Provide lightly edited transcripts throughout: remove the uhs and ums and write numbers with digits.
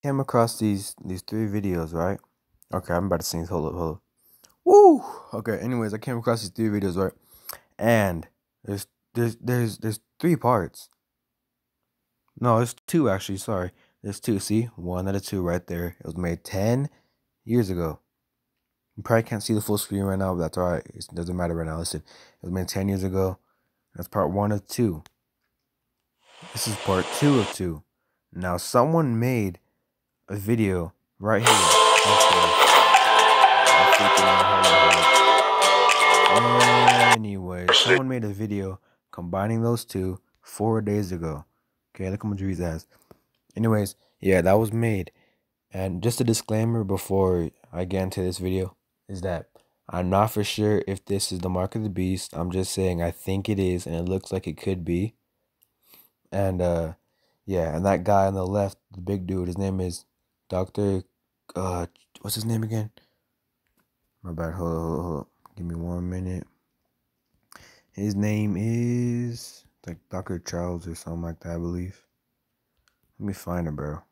Came across these three videos, right? Okay, I'm about to sing. Hold up. Woo! Okay, anyways, I came across these three videos, right? And there's three parts. No, there's two actually, sorry. There's two. See? One out of two right there. It was made 10 years ago. You probably can't see the full screen right now, but that's alright. It doesn't matter right now. Listen, it was made 10 years ago. That's part one of two. This is part two of two. Now, someone made a video right here. Anyway, someone made a video combining those two 4 days ago. Okay, look how much views that has. Anyways, yeah, that was made. And just a disclaimer before I get into this video is that I'm not for sure if this is the mark of the beast. I'm just saying I think it is, and it looks like it could be. And yeah, and that guy on the left, the big dude, his name is Dr. What's his name again? My bad. Hold up. Give me 1 minute. His name is like Dr. Charles or something like that, I believe. Let me find him, bro.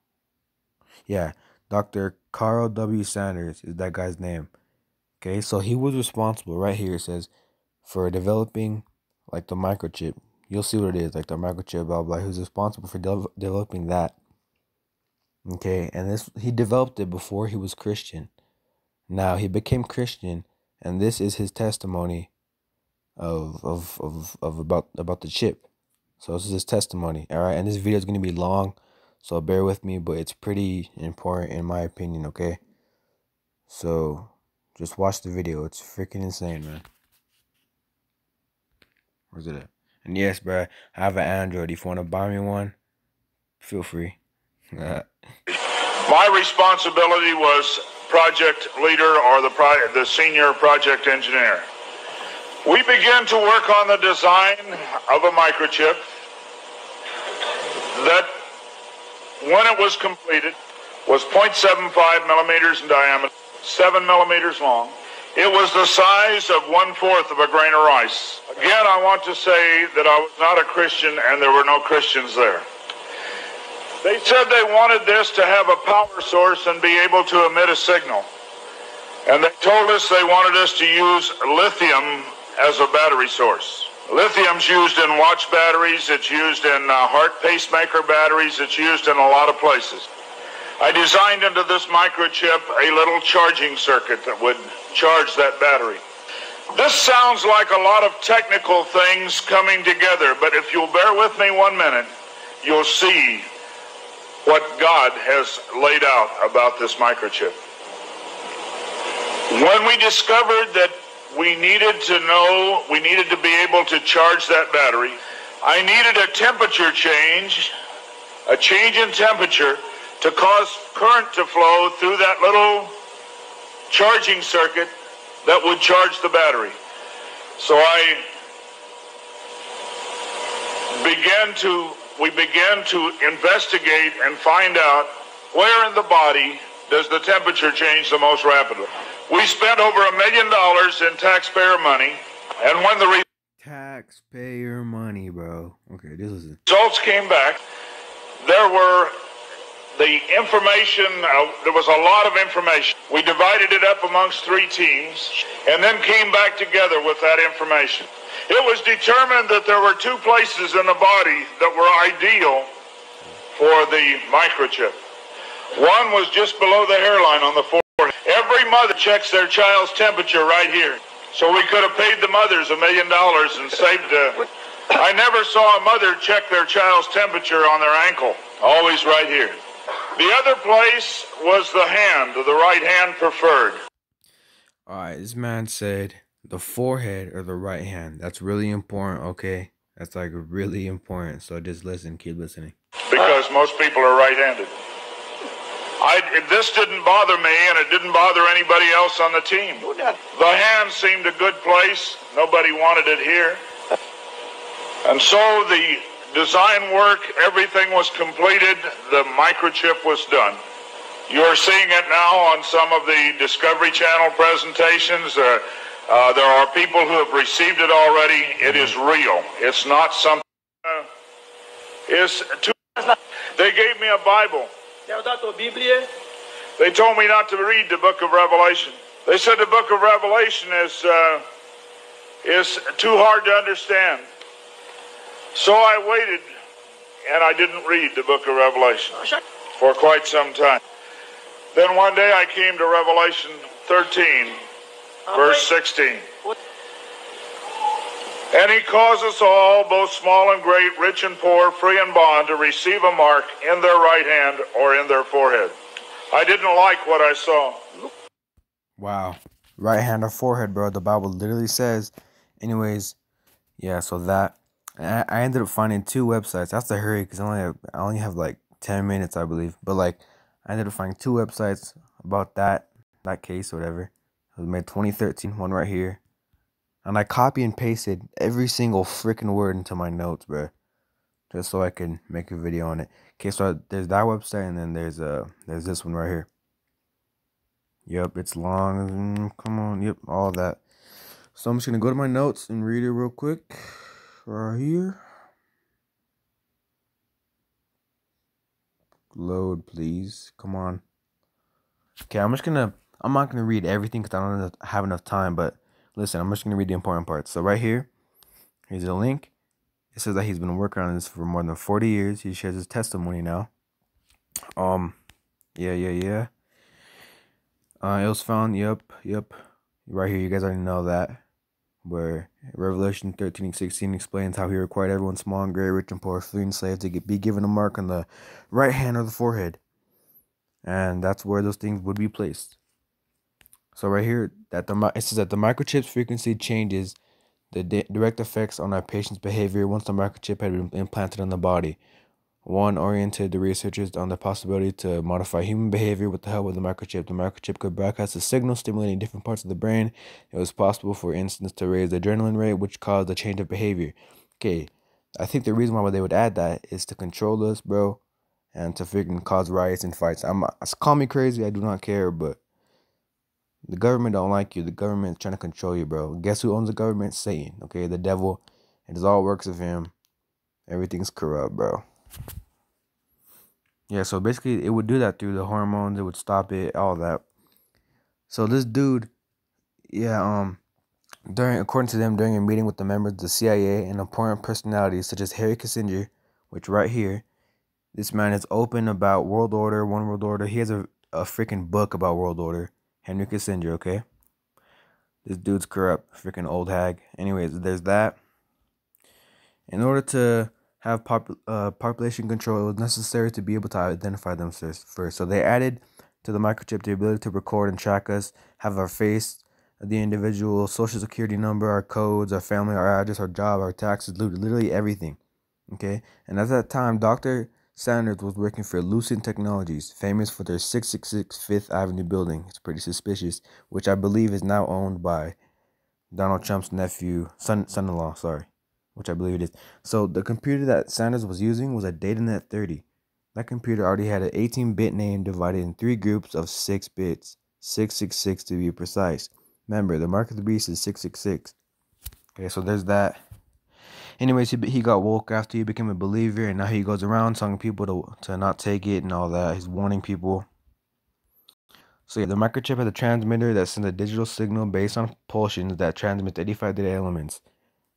Yeah, Dr. Carl W. Sanders is that guy's name. Okay, so he was responsible, right here it says, for developing like the microchip. You'll see what it is, like the microchip, blah, blah. He was responsible for developing that. Okay, and he developed it before he was Christian. Now he became Christian, and this is his testimony of about the chip. So this is his testimony. All right, and this video is gonna be long, so bear with me, but it's pretty important in my opinion. Okay, so just watch the video. It's freaking insane, man. Where's it at? And yes, bro, I have an Android. If you want to buy me one, feel free. My responsibility was project leader or the senior project engineer. We began to work on the design of a microchip that, when it was completed, was 0.75 millimeters in diameter, 7 millimeters long. It was the size of 1/4 of a grain of rice. Again, I want to say that I was not a Christian and there were no Christians there. They said they wanted this to have a power source and be able to emit a signal. And they told us they wanted us to use lithium as a battery source. Lithium's used in watch batteries, it's used in heart pacemaker batteries, it's used in a lot of places. I designed into this microchip a little charging circuit that would charge that battery. This sounds like a lot of technical things coming together, but if you'll bear with me 1 minute, you'll see what God has laid out about this microchip. When we discovered that we needed to be able to charge that battery, I needed a temperature change, a change in temperature to cause current to flow through that little charging circuit that would charge the battery. So we began to investigate and find out where in the body does the temperature change the most rapidly. We spent over $1 million in taxpayer money, and when the taxpayer money, bro. Okay, this is it. Results came back. There was a lot of information. We divided it up amongst 3 teams and then came back together with that information. It was determined that there were 2 places in the body that were ideal for the microchip. One was just below the hairline on the forehead. Every mother checks their child's temperature right here. So we could have paid the mothers $1 million and saved I never saw a mother check their child's temperature on their ankle. Always right here. The other place was the hand, the right hand preferred. Alright, this man said the forehead or the right hand. That's really important, okay? That's like really important. So just listen, keep listening. Because most people are right-handed. This didn't bother me, and it didn't bother anybody else on the team. The hand seemed a good place. Nobody wanted it here. And so the design work, everything was completed. The microchip was done. You're seeing it now on some of the Discovery Channel presentations. There are people who have received it already. It is real. It's not something. They gave me a Bible. They told me not to read the book of Revelation. They said the book of Revelation is too hard to understand. So I waited, and I didn't read the book of Revelation for quite some time. Then one day I came to Revelation 13, verse 16. And he caused us all, both small and great, rich and poor, free and bond, to receive a mark in their right hand or in their forehead. I didn't like what I saw. Wow. Right hand or forehead, bro. The Bible literally says. Anyways, yeah, so that. I ended up finding 2 websites. I have to hurry because I only have like 10 minutes, I believe. But like, I ended up finding 2 websites about that case or whatever. It was made 2013, one right here. And I copy and pasted every single freaking word into my notes, bro. Just so I can make a video on it. Okay, so there's that website, and then there's this one right here. Yep, it's long. Come on, yep, all that. So I'm just gonna go to my notes and read it real quick. Right here. Load, please. Come on. Okay, I'm not gonna read everything because I don't have enough time, but listen, I'm just gonna read the important parts. So right here, here's a link. It says that he's been working on this for more than 40 years. He shares his testimony now. Yeah. It was found, yep. Right here, you guys already know that. Where Revelation 13:16 explains how he required everyone small and great, rich and poor, free and slave to be given a mark on the right hand or the forehead. And that's where those things would be placed. So right here, it says that the microchip's frequency changes the direct effects on our patient's behavior once the microchip had been implanted on the body. One oriented the researchers on the possibility to modify human behavior with the help of the microchip. The microchip could broadcast a signal stimulating different parts of the brain. It was possible, for instance, to raise the adrenaline rate, which caused a change of behavior. Okay, I think the reason why they would add that is to control us, bro, and to freaking cause riots and fights. Call me crazy, I do not care, but the government don't like you. The government is trying to control you, bro. Guess who owns the government? Satan, okay? The devil. It is all works of him. Everything's corrupt, bro. Yeah, so basically it would do that through the hormones. It would stop it, all that. So this dude, according to them, during a meeting with the members of the CIA and important personalities such as Harry Kissinger, which right here, this man is open about world order, one world order. He has a freaking book about world order. Henry Kissinger, okay? This dude's corrupt, freaking old hag. Anyways, there's that. In order to have population control, it was necessary to be able to identify them first. So they added to the microchip the ability to record and track us, have our face, the individual, social security number, our codes, our family, our address, our job, our taxes, literally everything. Okay? And at that time, Dr. Sanders was working for Lucent Technologies, famous for their 666 Fifth Avenue building. It's pretty suspicious, which I believe is now owned by Donald Trump's son-in-law, which I believe it is. So the computer that Sanders was using was a DataNet 30. That computer already had an 18-bit name divided in 3 groups of 6 bits, 666 to be precise. Remember, the mark of the beast is 666. Okay, so there's that. Anyways, he got woke after he became a believer, and now he goes around telling people to not take it and all that. He's warning people. So yeah, the microchip has a transmitter that sends a digital signal based on pulsions that transmits 85 data elements.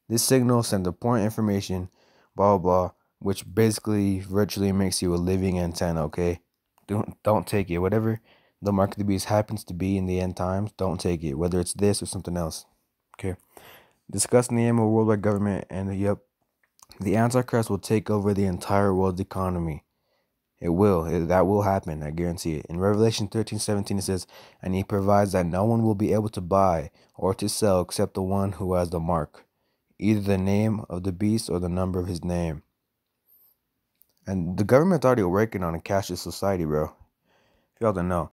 This signal sends important information, blah, blah, blah, which basically virtually makes you a living antenna, okay? Don't take it. Whatever the mark of the beast happens to be in the end times, don't take it, whether it's this or something else, okay? Discussing the aim of worldwide government, and yep, the Antichrist will take over the entire world's economy. It will. That will happen. I guarantee it. In Revelation 13:17, it says, and he provides that no one will be able to buy or to sell except the one who has the mark, either the name of the beast or the number of his name. And the government's already working on a cashless society, bro. If y'all don't know.